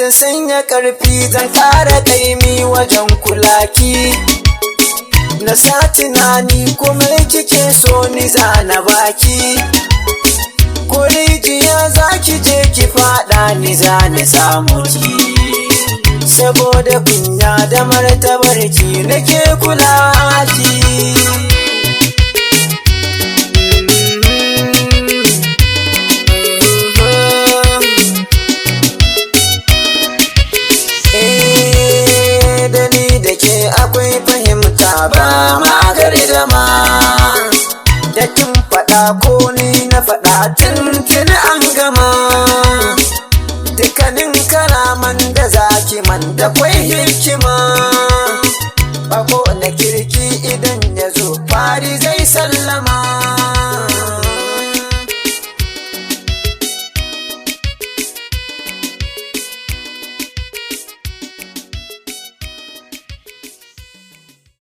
zan sanya ƙarfi zan ƙara ƙaimi wajen kulaki. Na sa tunani kuma kike so ni zana baki. Ko rijiya za ki je ki faɗa ni zani samu ki. Saboda kunya da martabar ki nake kula ki. Da ni da ke akwai fahimta ba ma gardama. Da kin faɗa ko ni na faɗa tun an gama. Dukkanin kalaman da zaki man da kwai hikima. Bako na kirki idan ya zo fari zai sallama.